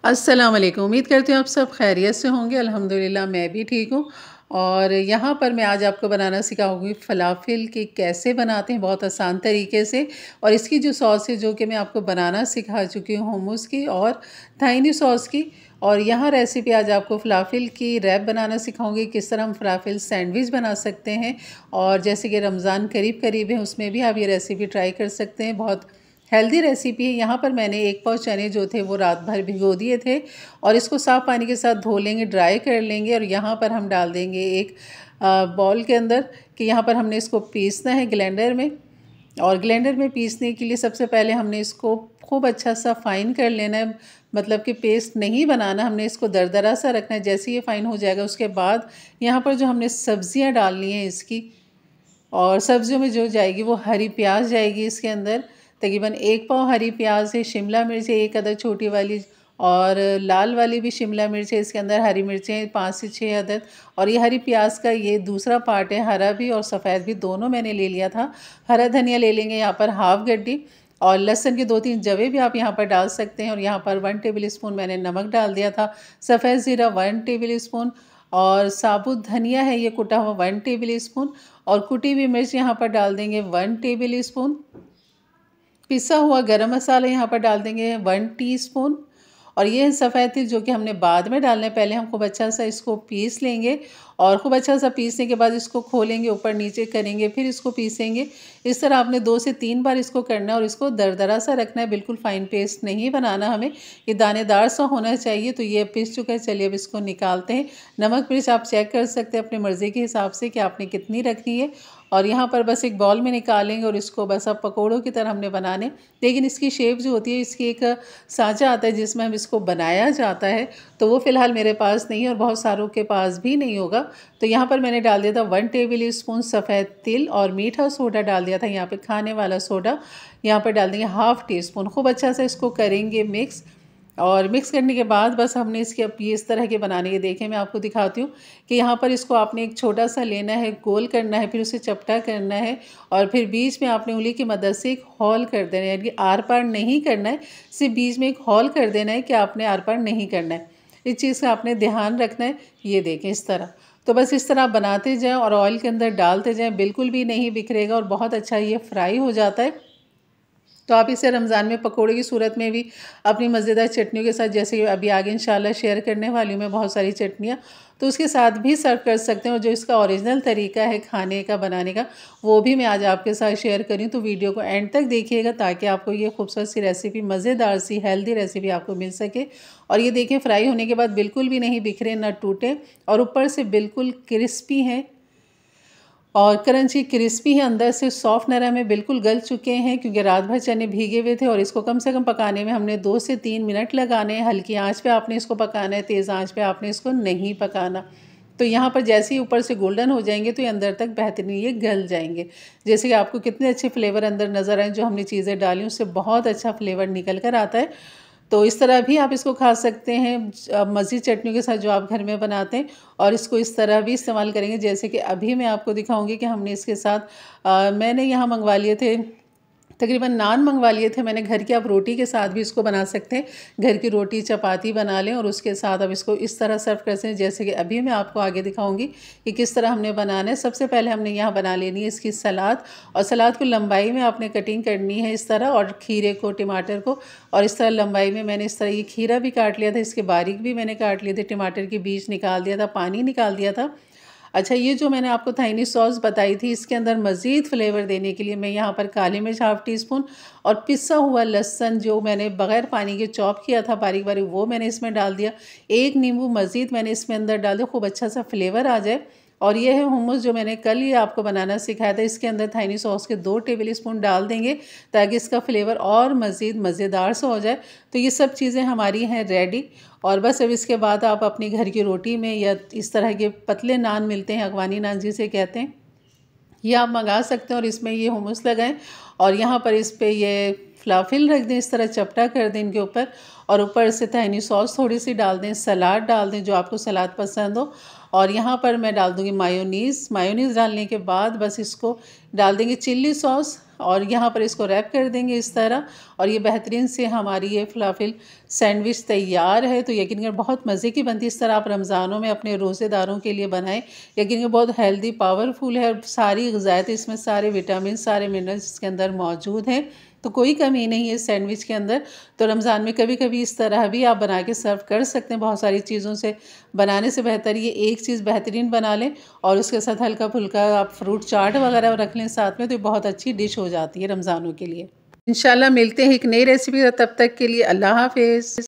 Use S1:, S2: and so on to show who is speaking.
S1: अस्सलाम वालेकुम। उम्मीद करती हूँ आप सब खैरियत से होंगे। अल्हम्दुलिल्लाह मैं भी ठीक हूँ। और यहाँ पर मैं आज आपको बनाना सिखाऊंगी फ़लाफ़िल कि कैसे बनाते हैं बहुत आसान तरीके से। और इसकी जो सॉस है जो कि मैं आपको बनाना सिखा चुकी हूँ हुम्मस की और ताहिनी सॉस की। और यहाँ रेसिपी आज आपको फ़लाफ़िल की रैप बनाना सिखाऊंगी, किस तरह हम फ़लाफ़िल सैंडविच बना सकते हैं। और जैसे कि रमज़ान करीब करीब है, उसमें भी आप ये रेसिपी ट्राई कर सकते हैं। बहुत हेल्दी रेसिपी है। यहाँ पर मैंने 1 पाव चने जो थे वो रात भर भिगो दिए थे और इसको साफ़ पानी के साथ धो लेंगे, ड्राई कर लेंगे। और यहाँ पर हम डाल देंगे एक बॉल के अंदर कि यहाँ पर हमने इसको पीसना है ग्राइंडर में। और ग्राइंडर में पीसने के लिए सबसे पहले हमने इसको खूब अच्छा सा फ़ाइन कर लेना है, मतलब कि पेस्ट नहीं बनाना, हमने इसको दरदरा सा रखना है। जैसे ये फ़ाइन हो जाएगा उसके बाद यहाँ पर जो हमने सब्ज़ियाँ डालनी हैं इसकी, और सब्जियों में जो जाएगी वो हरी प्याज जाएगी इसके अंदर। तकरीबन 1 पाव हरी प्याज है, शिमला मिर्च है 1 अदद छोटी वाली, और लाल वाली भी शिमला मिर्च है। इसके अंदर हरी मिर्चें 5 से 6 अदद। और ये हरी प्याज का ये दूसरा पार्ट है, हरा भी और सफ़ेद भी दोनों मैंने ले लिया था। हरा धनिया ले लेंगे यहाँ पर हाफ गड्डी, और लहसुन के 2-3 जवे भी आप यहाँ पर डाल सकते हैं। और यहाँ पर 1 टेबल स्पून मैंने नमक डाल दिया था। सफ़ेद ज़ीरा 1 टेबल स्पून, और साबुत धनिया है ये कुटा हुआ 1 टेबल स्पून, और कुटी हुई मिर्च यहाँ पर डाल देंगे 1 टेबल स्पून। पिसा हुआ गरम मसाला यहाँ पर डाल देंगे 1 टीस्पून। और ये सफ़ेद तिल जो कि हमने बाद में डालना है, पहले हम खूब अच्छा सा इसको पीस लेंगे। और खूब अच्छा सा पीसने के बाद इसको खोलेंगे, ऊपर नीचे करेंगे, फिर इसको पीसेंगे। इस तरह आपने 2 से 3 बार इसको करना है और इसको दरदरा सा रखना है, बिल्कुल फ़ाइन पेस्ट नहीं बनाना हमें। ये दानेदार सा होना चाहिए। तो ये पिस चुका है, चलिए अब इसको निकालते हैं। नमक मिर्च आप चेक कर सकते हैं अपनी मर्ज़ी के हिसाब से कि आपने कितनी रखनी है। और यहाँ पर बस एक बाउल में निकालेंगे और इसको बस अब पकौड़ों की तरह हमने बनाने। लेकिन इसकी शेप जो होती है, इसकी एक सांचा आता है जिसमें हम इसको बनाया जाता है, तो वो फ़िलहाल मेरे पास नहीं है और बहुत सारों के पास भी नहीं होगा। तो यहाँ पर मैंने डाल दिया था 1 टेबल स्पून सफ़ेद तिल, और मीठा सोडा डाल दिया था यहाँ पे, खाने वाला सोडा। यहाँ पर डाल देंगे हाफ़ टी स्पून। खूब अच्छा से इसको करेंगे मिक्स। और मिक्स करने के बाद बस हमने इसके अब ये इस तरह के बनाने के, देखें मैं आपको दिखाती हूँ कि यहाँ पर इसको आपने एक छोटा सा लेना है, गोल करना है, फिर उसे चपटा करना है, और फिर बीच में आपने उंगली की मदद से एक हॉल कर देना है। यानी आर पार नहीं करना है, सिर्फ बीच में एक हॉल कर देना है कि आपने आर पार नहीं करना है। इस चीज़ का आपने ध्यान रखना है। ये देखें इस तरह। तो बस इस तरह बनाते जाएँ और ऑयल के अंदर डालते जाएँ, बिल्कुल भी नहीं बिखरेगा और बहुत अच्छा ये फ्राई हो जाता है। तो आप इसे रमज़ान में पकोड़े की सूरत में भी अपनी मज़ेदार चटनियों के साथ, जैसे कि अभी आगे इंशाल्लाह शेयर करने वाली हूँ मैं बहुत सारी चटनियाँ, तो उसके साथ भी सर्व कर सकते हैं। और जो इसका ओरिजिनल तरीका है खाने का, बनाने का, वो भी मैं आज आपके साथ शेयर करी हूँ। तो वीडियो को एंड तक देखिएगा ताकि आपको ये खूबसूरत सी रेसिपी, मज़ेदार सी हेल्दी रेसिपी आपको मिल सके। और ये देखिए फ्राई होने के बाद बिल्कुल भी नहीं बिखरे, ना टूटे, और ऊपर से बिल्कुल क्रिस्पी हैं और क्रंची क्रिस्पी है, अंदर से सॉफ्ट नरम है, बिल्कुल गल चुके हैं क्योंकि रात भर चने भीगे हुए थे। और इसको कम से कम पकाने में हमने 2 से 3 मिनट लगाने हैं। हल्की आंच पे आपने इसको पकाना है, तेज़ आंच पे आपने इसको नहीं पकाना। तो यहाँ पर जैसे ही ऊपर से गोल्डन हो जाएंगे तो ये अंदर तक बेहतरीन ये गल जाएंगे। जैसे कि आपको कितने अच्छे फ्लेवर अंदर नज़र आए, जो हमने चीज़ें डाली उससे बहुत अच्छा फ्लेवर निकल कर आता है। तो इस तरह भी आप इसको खा सकते हैं मज़ीद चटनियों के साथ जो आप घर में बनाते हैं। और इसको इस तरह भी इस्तेमाल करेंगे जैसे कि अभी मैं आपको दिखाऊंगी कि हमने इसके साथ मैंने यहाँ मंगवा लिए थे, तकरीबन नान मंगवा लिए थे मैंने घर की। आप रोटी के साथ भी इसको बना सकते हैं, घर की रोटी चपाती बना लें और उसके साथ अब इसको इस तरह सर्व कर सकते हैं जैसे कि अभी मैं आपको आगे दिखाऊंगी कि किस तरह हमने बनाना है। सबसे पहले हमने यहाँ बना लेनी है इसकी सलाद, और सलाद को लंबाई में आपने कटिंग करनी है इस तरह, और खीरे को, टमाटर को, और इस तरह लंबाई में मैंने इस तरह ये खीरा भी काट लिया था, इसके बारीक भी मैंने काट लिए थे, टमाटर के बीज निकाल दिया था, पानी निकाल दिया था। अच्छा, ये जो मैंने आपको थाइनी सॉस बताई थी, इसके अंदर मज़ीद फ्लेवर देने के लिए मैं यहाँ पर काली मिर्च हाफ़ टी स्पून, और पिसा हुआ लहसुन जो मैंने बग़ैर पानी के चॉप किया था बारीक बारीक, वो मैंने इसमें डाल दिया। एक नींबू मज़ीद मैंने इसमें अंदर डाल दिया, खूब अच्छा सा फ्लेवर आ जाए। और ये है हुम्मस जो मैंने कल ही आपको बनाना सिखाया था, इसके अंदर थाइनी सॉस के 2 टेबल स्पून डाल देंगे ताकि इसका फ्लेवर और मज़ीद मज़ेदार सा हो जाए। तो ये सब चीज़ें हमारी हैं रेडी। और बस अब इसके बाद आप अपनी घर की रोटी में, या इस तरह के पतले नान मिलते हैं, अगवानी नान जिसे कहते हैं, ये आप मंगा सकते हैं और इसमें ये हुम्मस लगाएं। और यहाँ पर इस पे ये फ़लाफ़िल रख दें, इस तरह चपटा कर दें इनके ऊपर, और ऊपर से ताहिनी सॉस थोड़ी सी डाल दें, सलाद डाल दें जो आपको सलाद पसंद हो। और यहाँ पर मैं डाल दूँगी मायोनीज़ डालने के बाद बस इसको डाल देंगे चिल्ली सॉस और यहाँ पर इसको रैप कर देंगे इस तरह। और ये बेहतरीन से हमारी ये फलाफिल सैंडविच तैयार है। तो यकीन कर बहुत मज़े की बनती है। इस तरह आप रमज़ानों में अपने रोज़ेदारों के लिए बनाएं। यकीन कर बहुत हेल्दी पावरफुल है और सारी ग़िज़ायत इसमें सारे विटामिन सारे मिनरल्स इसके अंदर मौजूद हैं। तो कोई कमी नहीं है सैंडविच के अंदर। तो रमज़ान में कभी कभी इस तरह भी आप बना के सर्व कर सकते हैं। बहुत सारी चीज़ों से बनाने से बेहतर ये एक चीज़ बेहतरीन बना लें और उसके साथ हल्का फुल्का आप फ्रूट चाट वगैरह रख लें साथ में, तो ये बहुत अच्छी डिश हो जाती है रमज़ानों के लिए। इंशाल्लाह मिलते हैं एक नई रेसिपी, तब तक के लिए अल्लाह हाफ़िज़।